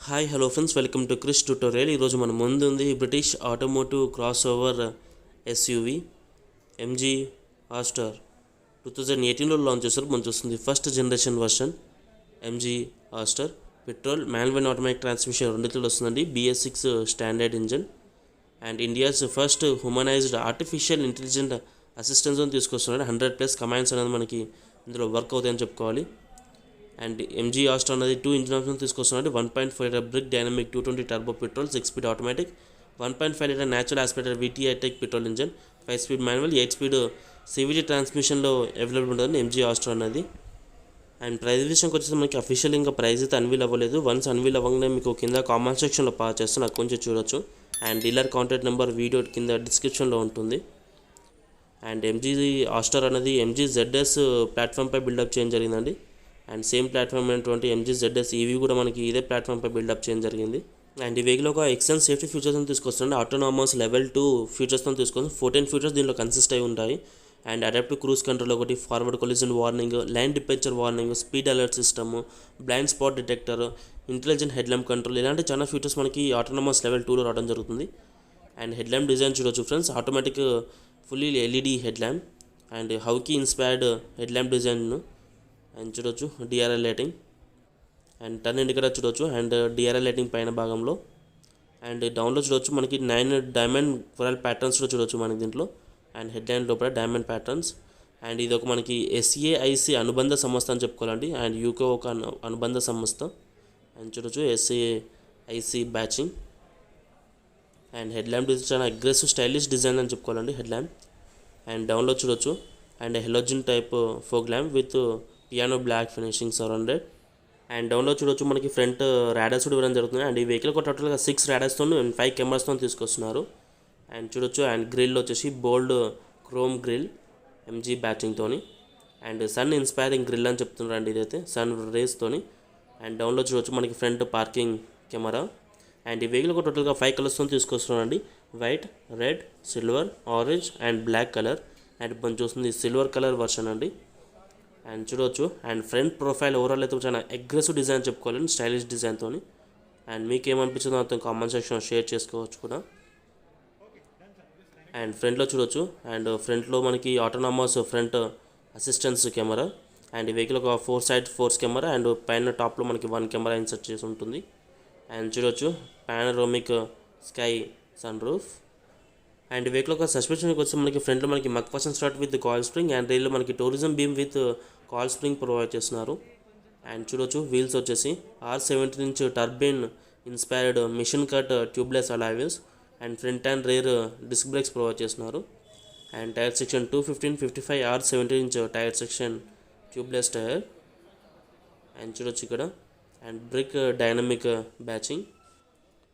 Hi hello friends, welcome to Krish tutorial. ఈరోజు మన ముందు ఉంది British automotive crossover SUV MG Astor 2018లో లాంచ్ చేశారు. మనకు వస్తుంది first generation version MG Astor. Petrol manual automatic transmission రెండిట్లో వస్తుందండి. BS6 standard engine and India's first humanized artificial intelligent assistance అని తీసుకొస్తున్నాడు. 100+ కమాండ్స్ అనేది మనకి ఇందులో వర్క్ అవుతాయని చెప్పుకోవాలి. అండ్ ఎంజీ ఆస్టర్ అనేది 2 ఇంజిన్ ఆప్షన్ తీసుకొస్తున్నాడు. 1.5 litre brick dynamic 220 turbo petrol, 6 speed automatic, 1.5 litre natural aspirated VTI tech petrol engine, 5 speed manual, 8 speed CVT ట్రాన్స్మిషన్లో అవైలబుల్ ఉంటుంది ఎంజీ ఆస్టర్ అనేది. అండ్ ప్రైస్ విషయంకి వచ్చేసి మనకి అఫీషియల్ ఇంకా ప్రైస్ అయితే అన్వీల్ అవ్వలేదు. వన్స్ అన్వీల్ అవ్వగానే మీకు కింద కామెంట్ సెక్షన్లో పాస్ చేస్తాను, నాకు కొంచెం చూడొచ్చు. And dealer contact number video కింద డిస్క్రిప్షన్లో ఉంటుంది. అండ్ ఎంజీ ఆస్టర్ అనేది ఎంజీ ZS ప్లాట్ఫామ్పై బిల్డప్ చేయడం జరిగిందండి. అండ్ సేమ్ ప్లాట్ఫామ్ అయినటువంటి ఎంజీ ZS EV కూడా మనకి ఇదే ప్లాట్ఫామ్పై బిల్డప్ చేయడం జరిగింది. అండ్ ఈ వెహికల్ ఒక ఎక్సలెంట్ సేఫ్టీ ఫీచర్స్ని తీసుకొస్తుంది. ఆటోనామస్ లెవెల్ 2 ఫీచర్స్తో తీసుకొస్తుంది. 14 ఫీచర్స్ దీనిలో కన్సిస్ట్ అయి ఉంటాయి. అండ్ అడాప్టివ్ క్రూజ్ కంట్రోల్ ఒకటి, forward collision warning, lane departure warning, speed alert system, blind spot detector, intelligent head lamp control, ఇలాంటి చాలా ఫీచర్స్ మనకి ఆటోనామస్ లెవెల్ 2లో రావడం జరుగుతుంది. అండ్ హెడ్ ల్యాంప్ డిజైన్ చూడొచ్చు friends, automatic fully LED head lamp and hawkeye inspired head lamp design and చూడొచ్చు. DRL lighting and turn indicator చూడొచ్చు. And DRL lighting పైన భాగంలో అండ్ డౌన్లో చూడొచ్చు మనకి 9 డైమండ్ కొరల్ ప్యాటర్న్స్ కూడా చూడొచ్చు మనకి దీంట్లో. అండ్ హెడ్ లైన్ లోపల డైమండ్ ప్యాటర్న్స్. అండ్ ఇది ఒక మనకి SAIC అనుబంధ సంస్థ అని చెప్పుకోవాలండి. అండ్ UK ఒక అనుబంధ సంస్థ. అండ్ చూడొచ్చు SAIC badging. And head lamp design చాలా అగ్రెసివ్ స్టైలిష్ డిజైన్ అని చెప్పుకోవాలండి హెడ్ ల్యాంప్. అండ్ డౌన్లో చూడొచ్చు. And halogen type fog lamp with piano black finishing surrounded. And డౌన్లో చూడొచ్చు మనకి ఫ్రంట్ రాడార్స్ కూడా ఇవ్వడం జరుగుతుంది. అండ్ ఈ వెహికల్ ఒక టోటల్గా 6 రాడార్స్తో అండ్ 5 కెమెరాస్తో తీసుకొస్తున్నారు. అండ్ చూడొచ్చు. అండ్ గ్రిల్ వచ్చేసి బోల్డ్ క్రోమ్ గ్రిల్ ఎంజీ బ్యాచింగ్తోని. అండ్ సన్ ఇన్స్పైరింగ్ గ్రిల్ అని చెప్తున్నారండి ఇదైతే సన్ రేస్తోని. అండ్ డౌన్లో చూడొచ్చు మనకి ఫ్రంట్ పార్కింగ్ కెమెరా. అండ్ ఈ వెహికల్ ఒక టోటల్గా 5 కలర్స్తో తీసుకొస్తున్నారండి. White, red, silver, orange and black colour. And మనం చూస్తుంది సిల్వర్ కలర్ వర్షన్ అండి. అండ్ చూడవచ్చు. అండ్ ఫ్రంట్ ప్రొఫైల్ ఓవరాల్ అయితే చాలా అగ్రెసివ్ డిజైన్ చెప్పుకోవాలండి, స్టైలిష్ డిజైన్తో. అండ్ మీకు ఏమనిపించిందో అంత కామెంట్ సెక్షన్లో షేర్ చేసుకోవచ్చు కూడా. అండ్ ఫ్రంట్లో చూడొచ్చు. అండ్ ఫ్రంట్లో మనకి autonomous front assistance camera. And ఈ వెహికల్ ఒక 4 సైడ్ ఫోర్స్ కెమెరా అండ్ పైన టాప్లో మనకి 1 కెమెరా ఇన్సర్ట్ చేసి ఉంటుంది. అండ్ చూడొచ్చు panoramic sky sun roof. And vehicle ఒక సస్పెన్షన్కి వచ్చి మనకి ఫ్రంట్లో మనకి McPherson start with coil spring and రైల్లో మనకి torsion beam with coil spring provide చేస్తున్నారు. అండ్ చూడొచ్చు వీల్స్ వచ్చేసి R17 inch turbine inspired machine cut tubeless alloy wheels and front and rear disc brakes provide చేస్తున్నారు. And tyre section 215/55 R17 inch tyre section tubeless tyre. And చూడొచ్చు ఇక్కడ. And Brit dynamic badging.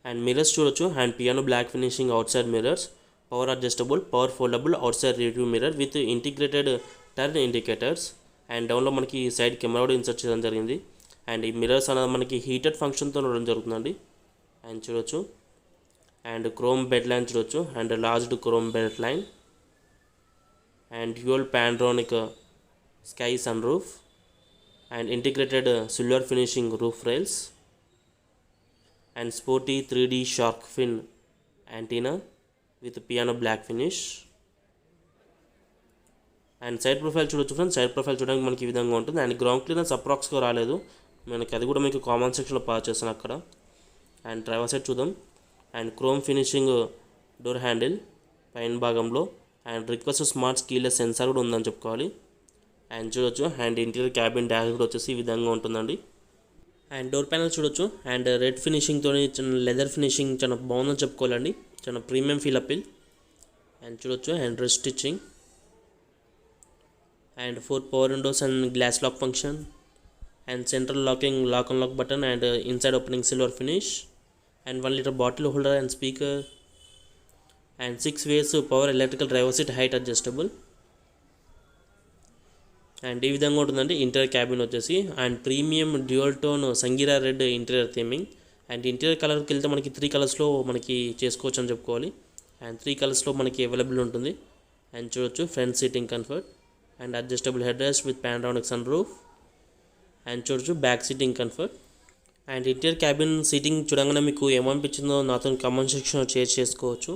And mirrors చూడొచ్చు. And piano black finishing outside mirrors, power adjustable, power foldable outside review mirror with integrated turn indicators. And డౌన్లో మనకి side camera కూడా insert చేయడం జరిగింది. And ఈ mirrors అనేది మనకి heated ఫంక్షన్తో ఉండడం జరుగుతుందండి. అండ్ చూడొచ్చు. అండ్ క్రోమ్ బెడ్ లైన్ చూడొచ్చు. And large chrome belt line and dual panoramic sky sun roof and integrated silver finishing roof rails and sporty 3D shark fin antenna with piano black finish. And side profile చూడొచ్చు friends. Side profile చూడడానికి మనకి ఈ విధంగా ఉంటుంది. And ground clearance అప్రాక్స్గా రాలేదు మనకి, అది కూడా మీకు కామెంట్ సెక్షన్లో పాస్ చేస్తాను అక్కడ. అండ్ డ్రైవర్ సైడ్ చూద్దాం. And chrome finishing door handle పైన భాగంలో. And request smart keyless sensor కూడా ఉందని చెప్పుకోవాలి. అండ్ చూడొచ్చు. అండ్ ఇంటీరియర్ క్యాబిన్ డాష్ కూడా వచ్చేసి ఈ విధంగా ఉంటుందండి. అండ్ డోర్ ప్యానల్ చూడొచ్చు. అండ్ రెడ్ ఫినిషింగ్తో చిన్న లెదర్ ఫినిషింగ్ చాలా బాగుందని చెప్పుకోవాలండి, చాలా ప్రీమియం ఫీల్ అప్పీల్. అండ్ చూడొచ్చు. And rest stitching and 4 power windows and glass lock function and central locking lock and lock button and inside opening silver finish and 1 litre bottle holder and speaker and 6 ways power electrical driver seat height adjustable. And ఈ విధంగా ఉంటుందండి interior cabin వచ్చేసి. And premium dual tone sangria red interior theming. And interior కలర్కి వెళ్తే మనకి 3 కలర్స్లో మనకి చేసుకోవచ్చు అని చెప్పుకోవాలి. అండ్ 3 కలర్స్లో మనకి అవైలబుల్ ఉంటుంది. అండ్ చూడొచ్చు. Front seating comfort and adjustable head rest with panoramic sun roof. And చూడొచ్చు back seating comfort. And interior cabin seating చూడంగానే మీకు ఏమనిపించిందో నాతో కామెంట్ సెక్షన్లో షేర్ చేసుకోవచ్చు.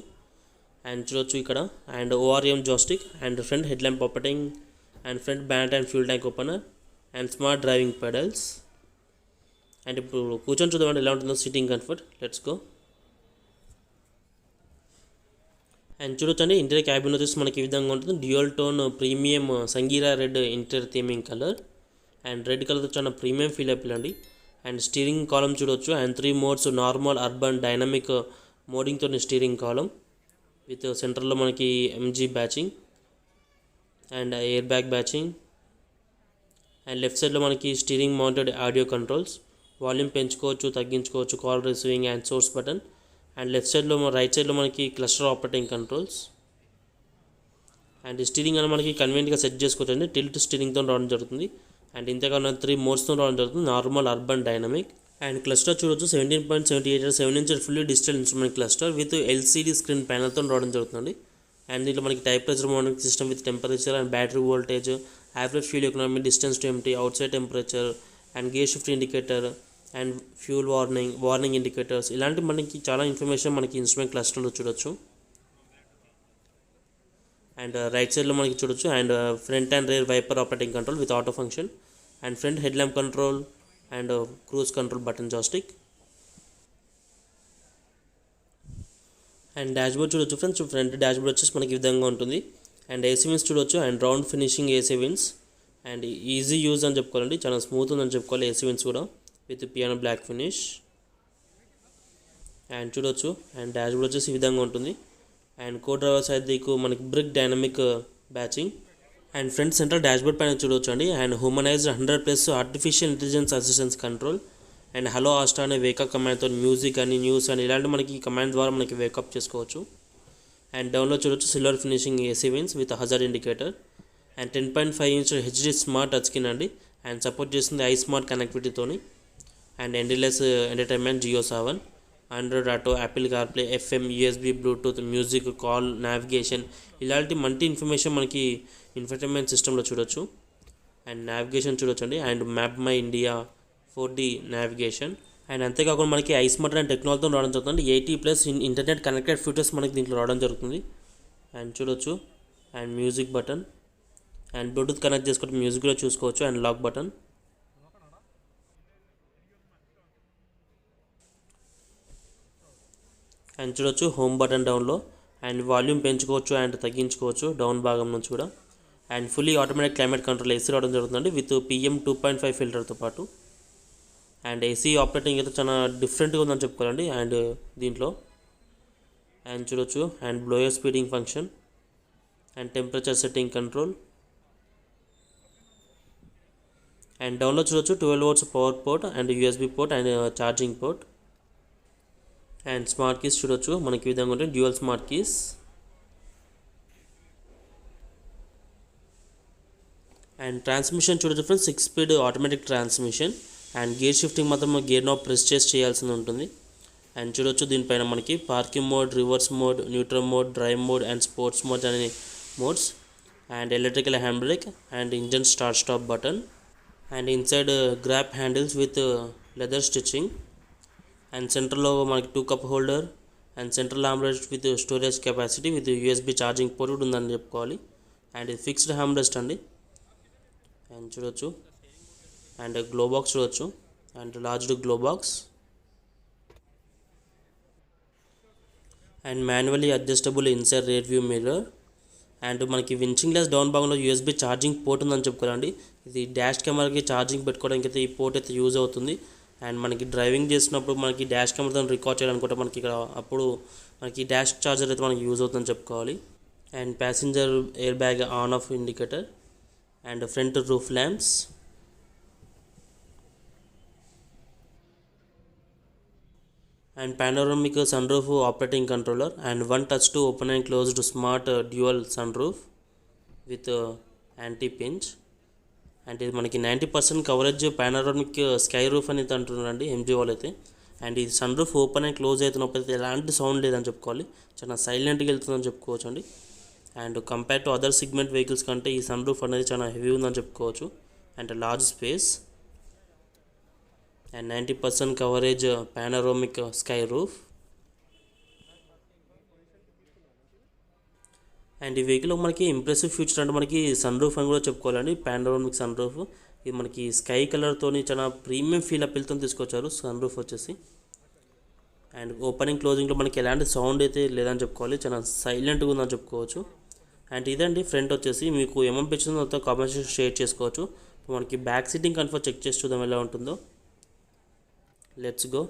అండ్ చూడొచ్చు ఇక్కడ and ORM joystick and front head lamp operating and front bonnet and fuel tank opener and smart driving pedals. And ఇప్పుడు కూర్చొని చూద్దామంటే ఎలా ఉంటుందో seating comfort. Let's go. And చూడొచ్చండి ఇంటీరియర్ క్యాబిన్ వచ్చేసి మనకి ఈ విధంగా ఉంటుంది. Dual tone premium sangria red interior theming colour and red కలర్తో చాలా ప్రీమియం ఫీల్ అయిపోయింది. అండ్ స్టీరింగ్ కాలం చూడొచ్చు and 3 modes normal, urban, dynamic మోడింగ్తో స్టీరింగ్ కాలం విత్ సెంటర్లో మనకి MG బ్యాచింగ్ and air bag badging. And left సైడ్లో మనకి steering mounted audio controls, volume పెంచుకోవచ్చు, తగ్గించుకోవచ్చు, call receiving and source button. And left సైడ్లో రైట్ సైడ్లో మనకి cluster operating controls. And steering అని మనకి కన్వీనియంట్గా సెట్ చేసుకోవచ్చు అండి. టిల్ట్ స్టీరింగ్తో రావడం జరుగుతుంది. అండ్ ఇంతకన్నా 3 మోడ్స్తో రావడం జరుగుతుంది, normal, urban, dynamic. And cluster చూడొచ్చు 17.78 7" fully digital instrument cluster with LCD screen ప్యానల్తో రావడం జరుగుతుంది. అండ్ దీంట్లో మనకి tyre pressure monitoring system with temperature and battery voltage, average fuel economy, distance to empty, outside temperature and gear shift indicator and fuel warning indicators, ఇలాంటి మనకి చాలా information మనకి instrument క్లస్టర్లో చూడొచ్చు. అండ్ రైట్ సైడ్లో మనకి చూడొచ్చు and front and rear wiper operating control with auto function and front head lamp control and cruise control button joystick. And dashboard చూడొచ్చు friends. Front dashboard వచ్చేసి మనకి ఈ విధంగా ఉంటుంది. అండ్ ఏసీ విన్స్ చూడొచ్చు and round finishing AC vents and easy use అని చెప్పుకోవాలండి, చాలా స్మూత్ ఉందని చెప్పుకోవాలి. ఏసీ విన్స్ కూడా with piano black finish. And చూడొచ్చు అండ్ డాష్బోర్డ్ వచ్చేసి ఈ విధంగా ఉంటుంది. అండ్ కో డ్రైవర్ సైడ్ దిక్కు మనకి brick dynamic badging. And front centre dashboard పైన చూడవచ్చు అండి and humanised 100+ artificial intelligence assistance control and hello Asta అనే వేకప్ కమాండ్తో మ్యూజిక్ అని, న్యూస్ అని ఇలాంటి మనకి కమాండ్ ద్వారా మనకి వేకప్ చేసుకోవచ్చు. అండ్ డౌన్లో చూడొచ్చు silver finishing AC vents with hazard indicator and 10.5 inch HD smart touch screen అండి. అండ్ సపోర్ట్ చేస్తుంది ఐ స్మార్ట్ కనెక్టివిటీతోని. And endless entertainment, Jio 7, Android Auto, Apple CarPlay, FM, USB, Bluetooth, music, call, navigation, ఇలాంటి multi information మనకి infotainment సిస్టంలో చూడొచ్చు. And navigation చూడొచ్చు అండి and map my India 4D navigation. And అంతేకాకుండా మనకి ఐ స్మార్ట్ అండ్ టెక్నాలజీతో రావడం జరుగుతుంది. 80+ ఇంటర్నెట్ కనెక్టెడ్ ఫీచర్స్ మనకి దీంట్లో రావడం జరుగుతుంది. అండ్ చూడొచ్చు and music button and Bluetooth connect చేసుకుంటే మ్యూజిక్ కూడా చూసుకోవచ్చు అండ్ లాక్ బటన్. అండ్ చూడొచ్చు హోమ్ బటన్ డౌన్లో అండ్ వాల్యూమ్ పెంచుకోవచ్చు అండ్ తగ్గించుకోవచ్చు డౌన్ భాగం నుంచి కూడా. And fully automatic climate control AC రావడం జరుగుతుంది విత్ PM 2.5 ఫిల్టర్తో పాటు. అండ్ ఏసీ ఆపరేటింగ్ అయితే చాలా డిఫరెంట్గా ఉందని చెప్పుకోవాలండి అండ్ దీంట్లో. అండ్ చూడొచ్చు and blower speeding function and temperature setting control. And డౌన్లో చూడొచ్చు 12 volts power port and USB port and charging port. And smart keys చూడొచ్చు మనకి ఈ విధంగా ఉంటాయి, dual smart keys. And transmission చూడొచ్చు friends, 6 speed automatic transmission and gear shifting మాత్రం gear knob press చేసి చేయాల్సి ఉంటుంది. అండ్ చూడొచ్చు దీనిపైన మనకి parking mode, reverse mode, neutral mode, drive mode and sports mode అనే modes. And electrical hand brake and engine start stop button and inside grab handles with leather stitching. And సెంటర్లో మనకి 2 cup holder and central armrest with storage capacity with USB charging port కూడా ఉందని చెప్పుకోవాలి. And ఇది fixed armrest అండి. And చూడొచ్చు and glove box చూడొచ్చు and large glove box and manually adjustable inside rear view mirror. And మనకి వించింగ్ glass down భాగంలో యూఎస్బీ ఛార్జింగ్ పోర్ట్ ఉందని చెప్పుకోవాలండి. ఇది డాష్ కెమెరాకి ఛార్జింగ్ పెట్టుకోవడానికి అయితే ఈ పోర్ట్ అయితే యూజ్ అవుతుంది. అండ్ మనకి డ్రైవింగ్ చేసినప్పుడు మనకి డాష్ కెమెరాతో రికార్డ్ చేయాలనుకుంటే మనకి ఇక్కడ అప్పుడు మనకి డాష్ ఛార్జర్ అయితే మనకి యూజ్ అవుతుందని చెప్పుకోవాలి. And passenger air bag on off indicator and front roof lamps. And panoramic sunroof operating controller and one touch to open and closed smart dual sunroof with anti-pinch. And ఇది మనకి 90% coverage panoramic sky roof అనేది అంటున్నారండి MG వాళ్ళు అయితే. And ఈ sunroof open and close అవుతున్నప్పుడు అయితే ఎలాంటి సౌండ్ లేదని చెప్పుకోవాలి, చాలా సైలెంట్గా వెళ్తుందని చెప్పుకోవచ్చు అండి. And compare to other segment vehicles కంటే ఈ సన్ రూఫ్ అనేది చాలా హెవీ ఉందని చెప్పుకోవచ్చు. And large space. And 90% coverage panoramic sky roof. And ఈ వెహికల్లో మనకి ఇంప్రెసివ్ ఫీచర్ అంటే మనకి సన్ రూఫ్ అని కూడా చెప్పుకోవాలండి. Panoramic sun roof. ఇది మనకి స్కై కలర్తోని చాలా ప్రీమియం ఫీల్ అప్పీల్తో తీసుకొచ్చారు సన్ రూఫ్ వచ్చేసి. అండ్ ఓపెనింగ్ క్లోజింగ్లో మనకి ఎలాంటి సౌండ్ అయితే లేదని చెప్పుకోవాలి, చాలా సైలెంట్గా ఉందని చెప్పుకోవచ్చు. అండ్ ఇదండి ఫ్రంట్ వచ్చేసి. మీకు ఏమనిపించిందో మొత్తం కామెంట్స్ షేర్ చేసుకోవచ్చు. మనకి బ్యాక్ సీటింగ్ కంఫర్ట్ చెక్ చేసి చూద్దాం ఎలా ఉంటుందో. Let's go.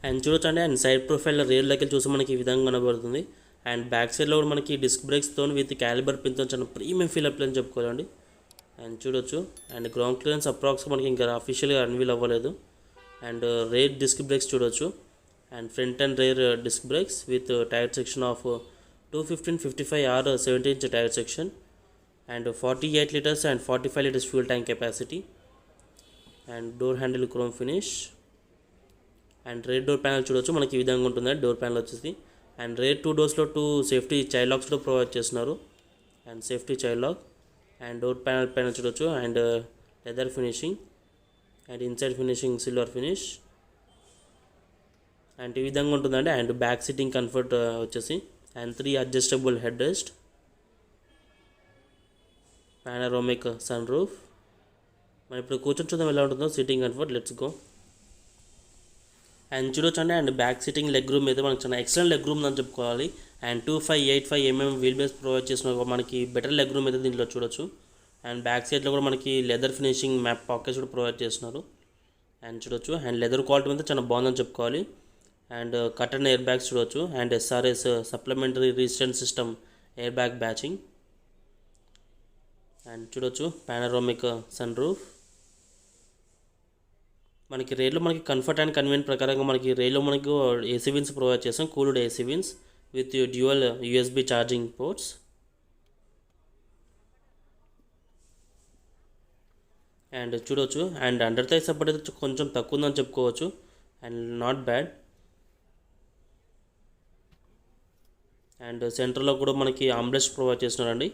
అండ్ చూడొచ్చండి, అండ్ సైడ్ ప్రొఫైల్ రియల్ లెక్కలు చూసి మనకి ఈ విధంగా కనబడుతుంది. అండ్ బ్యాక్ సైడ్లో కూడా మనకి డిస్క్ బ్రేక్స్తో విత్ క్యాలిబర్ పిన్తో చాలా ప్రీమియం ఫీల్ అప్ అని చెప్పుకోవాలండి. అండ్ చూడొచ్చు. అండ్ గ్రౌండ్ క్లియరెన్స్ అప్రాక్స్ మనకి ఇంకా అఫీషియల్గా అన్వీల్ అవ్వలేదు. అండ్ రేర్ డిస్క్ బ్రేక్స్ చూడొచ్చు. And front and rear disc brakes with tyre section of 215/55 or 70-inch tyre section. And 48 liters and 45 liters fuel tank capacity. And door handle chrome finish. And rear door panel చూడొచ్చు మనకి ఈ విధంగా ఉంటుంది door panel వచ్చేసి. And rear 2 doors 2 safety child lakhs కూడా provide చేస్తున్నారు. And safety child lock. And door panel చూడొచ్చు. And leather finishing. And inside finishing silver finish. And ఈ విధంగా ఉంటుందండి. అండ్ బ్యాక్ సిట్టింగ్ కంఫర్ట్ వచ్చేసి. And 3 adjustable head rest. Panoramic sun roof. మనం ఇప్పుడు కూర్చొని చూద్దాం ఎలా ఉంటుందో sitting comfort. Let's go. And చూడొచ్చండి, and back sitting leg room అయితే మనకి చాలా ఎక్సలెంట్ లెగ్ రూమ్ అని చెప్పుకోవాలి. అండ్ 2585 వీల్ బేస్ ప్రొవైడ్ చేసిన మనకి బెటర్ లెగ్ రూమ్ అయితే దీంట్లో చూడొచ్చు. అండ్ బ్యాక్ సైడ్లో కూడా మనకి లెదర్ ఫినిషింగ్ మ్యాప్ పాకెట్స్ కూడా ప్రొవైడ్ చేస్తున్నారు. అండ్ చూడొచ్చు. అండ్ లెదర్ క్వాలిటీ అయితే చాలా బాగుందని చెప్పుకోవాలి. అండ్ కటన్ ఎయిర్ బ్యాగ్స్ చూడొచ్చు. And SRS supplementary restraint system air bag badging. And చూడొచ్చు పానరోమిక్ సన్ రూఫ్. మనకి రైల్లో మనకి కంఫర్ట్ అండ్ కన్వీనియంట్ ప్రకారంగా మనకి రైల్లో మనకు ఏసీ విన్స్ ప్రొవైడ్ చేస్తాం. Cooled AC vents with dual USB charging ports. And చూడొచ్చు. అండ్ అండర్ థై సపోర్ట్ అయితే కొంచెం తక్కువ ఉందని చెప్పుకోవచ్చు. And not bad. అండ్ సెంటర్లో కూడా మనకి ఆమ్రెస్ట్ ప్రొవైడ్ చేస్తున్నారండి.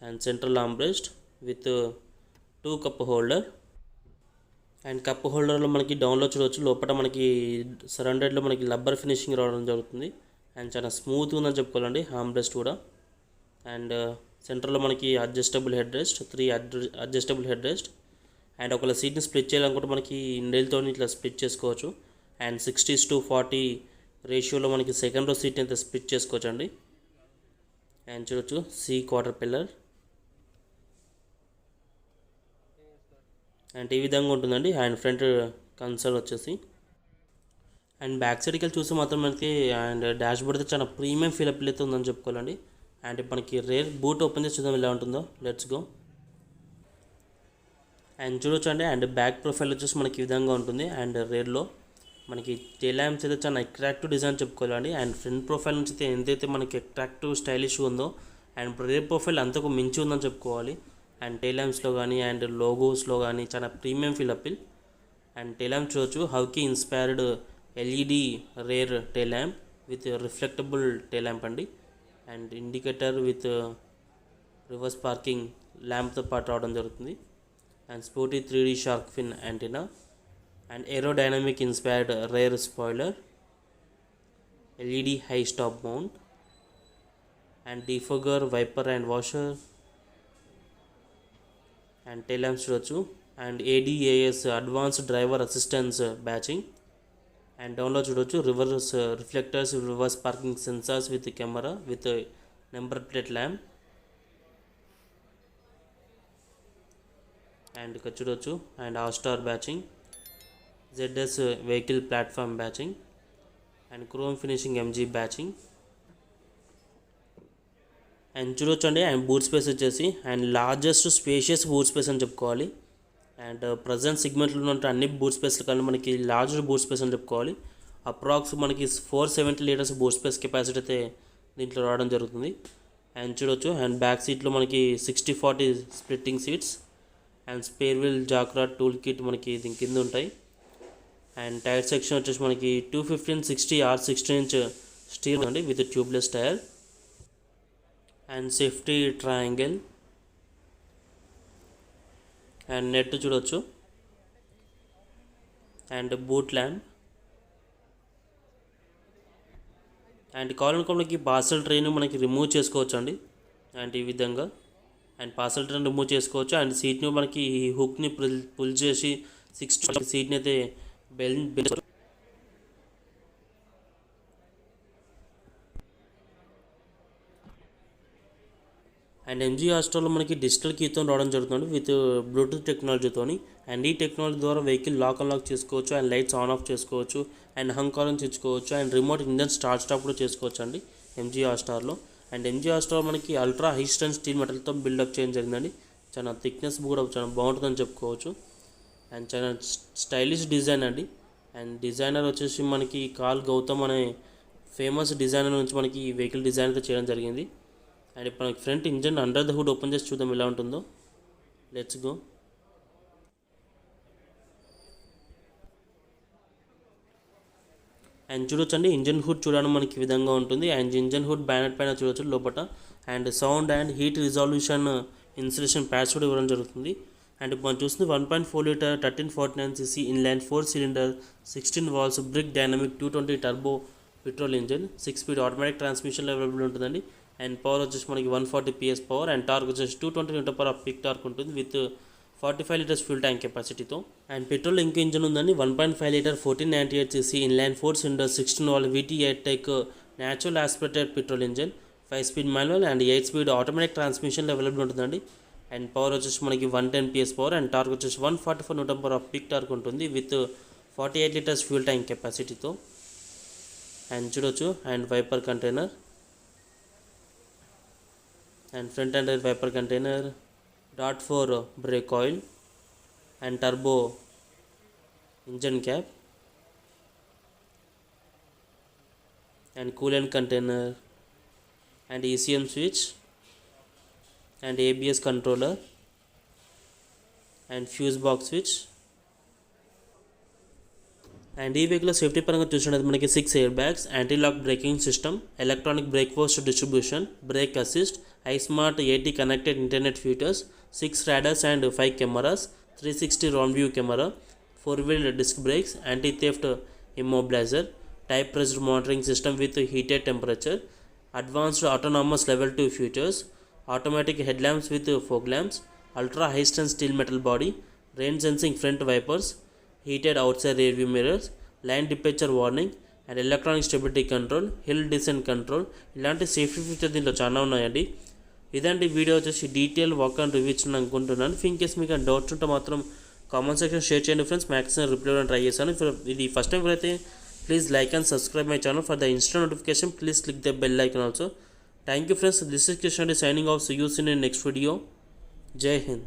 And central armrest with 2 cup holder. And cup హోల్డర్లో మనకి డౌన్లో చూడవచ్చు. లోపల మనకి సరౌండెడ్లో మనకి రబ్బర్ ఫినిషింగ్ రావడం జరుగుతుంది. అండ్ చాలా స్మూత్ ఉందని చెప్పుకోవాలండి ఆమ్రెస్ట్ కూడా. అండ్ సెంటర్లో మనకి adjustable head rest, 3 adjustable head rest. And ఒకవేళ సీట్ని స్ప్లిట్ చేయాలనుకుంటే మనకి ఇండేల్తో ఇట్లా స్ప్లిట్ చేసుకోవచ్చు. అండ్ 60:40 రేషియోలో మనకి సెకండ్ రో సీట్ని అయితే స్ప్లిట్ చేసుకోవచ్చు అండి. అండ్ చూడొచ్చు C క్వార్టర్ పిల్లర్. అండ్ ఈ విధంగా ఉంటుందండి. అండ్ ఫ్రంట్ కన్సోల్ వచ్చేసి. అండ్ బ్యాక్ సైడ్కి వెళ్ళి చూస్తే మాత్రం మనకి అండ్ డాష్ బోర్డ్ అయితే చాలా ప్రీమియం ఫీల్ అప్ అయితే ఉందని చెప్పుకోవాలండి. అండ్ మనకి రేర్ బూట్ ఓపెన్ చేసి చూద్దాం ఎలా ఉంటుందో. Let's go. అండ్ చూడొచ్చు అండి. అండ్ బ్యాక్ ప్రొఫైల్ వచ్చేసి మనకి ఈ విధంగా ఉంటుంది. అండ్ రేర్లో మనకి టెయిల్ ల్యాంప్స్ అయితే చాలా అట్రాక్టివ్ డిజైన్ చెప్పుకోవాలండి. అండ్ ఫ్రంట్ ప్రొఫైల్ నుంచి అయితే ఎంతైతే మనకి అట్రాక్టివ్ స్టైలిష్ ఉందో అండ్ రేర్ ప్రొఫైల్ అంతకు మించి ఉందని చెప్పుకోవాలి. అండ్ టెయిల్ ల్యాంప్స్లో కానీ అండ్ లోగోస్లో కానీ చాలా premium feel appeal. And tail lamp చూడొచ్చు. Hockey inspired LED rear tail lamp with reflectable tail lamp అండి. And indicator with reverse parking ల్యాంప్తో పాటు రావడం జరుగుతుంది. And sporty 3D shark fin antenna. And aerodynamic inspired rear spoiler. LED high stop mount. And defogger wiper and washer. And tail lamps చూడొచ్చు. And ADAS advanced driver assistance badging. And డౌన్లో చూడొచ్చు reverse reflectors, reverse parking sensors with camera with number plate lamp. And ఇక్కడ చూడొచ్చు. And Hotstar బ్యాచింగ్, ZS vehicle platform బ్యాచింగ్. And chrome finishing MG బ్యాచింగ్. And చూడొచ్చు అండి. And boot space వచ్చేసి and largest spacious boot space అని చెప్పుకోవాలి. And present సిగ్మెంట్లో ఉన్న అన్ని boot స్పేస్లు కానీ మనకి లార్జ్ బూట్ స్పేస్ అని చెప్పుకోవాలి. అప్రాక్స్ మనకి 470 liters బూట్ స్పేస్ కెపాసిటీ అయితే దీంట్లో రావడం జరుగుతుంది. అండ్ చూడొచ్చు. అండ్ బ్యాక్ సీట్లో మనకి 60-40 splitting seats. And spare wheel jack rod tool kit మనకి దీని కింద ఉంటాయి. అండ్ టైర్ సెక్షన్ వచ్చేసి మనకి 215/60 or 16-inch స్టీల్ అండి with tubeless tyre. And safety triangle. And net చూడొచ్చు. And boot lamp. అండ్ కావాలనుకో మనకి పార్సల్ ట్రైన్ మనకి రిమూవ్ చేసుకోవచ్చు అండి. అండ్ ఈ విధంగా అండ్ పార్సల్ ట్రైన్ రిమూవ్ చేసుకోవచ్చు. అండ్ సీట్ని మనకి హుక్ని పుల్ చేసి 6 సీట్ని అయితే బెల్. అండ్ ఎంజీ హాస్టల్లో మనకి డిజిటల్ కీతో రావడం జరుగుతుంది విత్ బ్లూటూత్ టెక్నాలజీతో. అండ్ ఈ టెక్నాలజీ ద్వారా వెహికల్ లాక్ అన్లాక్ చేసుకోవచ్చు, అండ్ లైట్స్ ఆన్ ఆఫ్ చేసుకోవచ్చు, అండ్ హంకారం తెచ్చుకోవచ్చు, and remote engine start stop కూడా చేసుకోవచ్చు అండి ఎంజీ హాస్టార్లో. అండ్ ఎంజీ హాస్టార్ మనకి అల్ట్రా హై స్ట్రెంత్ స్టీల్ మెటల్తో బిల్డప్ చేయడం జరిగిందండి. చాలా థిక్నెస్ కూడా చాలా బాగుంటుందని చెప్పుకోవచ్చు. అండ్ చాలా స్టైలిష్ డిజైన్ అండి. అండ్ డిజైనర్ వచ్చేసి మనకి కాల్ గౌతమ్ అనే ఫేమస్ డిజైనర్ నుంచి మనకి ఈ వెహికల్ డిజైన్ అయితే చేయడం జరిగింది. అండ్ ఇప్పుడు మనకి front engine under the hood open చేసి చూద్దాం ఎలా ఉంటుందో. Let's go. అండ్ చూడొచ్చండి ఇంజన్ హుడ్ చూడడం మనకి ఈ విధంగా ఉంటుంది. అండ్ ఇంజన్ హుడ్ బ్యానెట్ పైన చూడొచ్చు లోపల. And sound and heat resolution insulation pads కూడా ఇవ్వడం జరుగుతుంది. అండ్ మనం చూస్తుంది 1.4 litre 1349 cc inline 4 cylinder 16 valves Brit dynamic 220 turbo petrol engine, 6 speed automatic transmission available ఉంటుందండి. అండ్ పవర్ వచ్చేసి మనకి 140 PS పవర్. అండ్ టార్క్ వచ్చేసి 220 Nm ఆఫ్ పిక్ టార్క్ ఉంటుంది విత్ 45 లీటర్స్ ఫ్యూల్ ట్యాంక్ కెపాసిటీతో. అండ్ పెట్రోల్ ఇంకో engine ఉందండి 1.5 litre 1498 cc inline 4 cylinder 16 valve VT8 tech natural aspirated petrol engine, 5 speed manual and 8 speed automatic transmission available ఉంటుందండి. And power వచ్చేసి మనకి 110 PS power. And torque వచ్చేసి 144 Nm of peak torque ఉంటుంది with 48 litres fuel tank కెపాసిటీతో. And చూడొచ్చు and wiper container and front and right wiper container, dot 4 brake oil and turbo engine cap and coolant container and ECM switch and ABS controller and fuse box switch. And ఈ vehicle safety పరంగా చూసినట్టు మనకి 6 air bags, anti lock braking system, electronic brake force distribution, brake assist, iSmart 80 connected internet features, 6 radars and 5 cameras, 360 round view camera, 4-wheel disc brakes, anti theft immobiliser, tyre pressure monitoring system with heated temperature, advanced autonomous level 2 features, automatic head lamps with fog lamps, ultra high strength steel metal body, rain sensing front wipers, heated outside rear view mirrors, line departure warning and electronic stability control, hill descent control, ఇలాంటి safety feature దీంట్లో చాలా ఉన్నాయండి. ఇదండి video వచ్చేసి detail walk and review ఇచ్చిన అనుకుంటున్నాను. In case మీకు doubts ఉంటే మాత్రం కామెంట్ సెక్షన్ షేర్ చేయండి ఫ్రెండ్స్, మ్యాక్సిమం రిప్లై ఇవ్వడానికి ట్రై చేస్తాను. ఇది ఫస్ట్ టైం అయితే please like and subscribe my channel for the instant notification. Please click the bell icon also. Thank you friends, this is Kishan Reddy signing off. See you soon in next video. Jai Hind.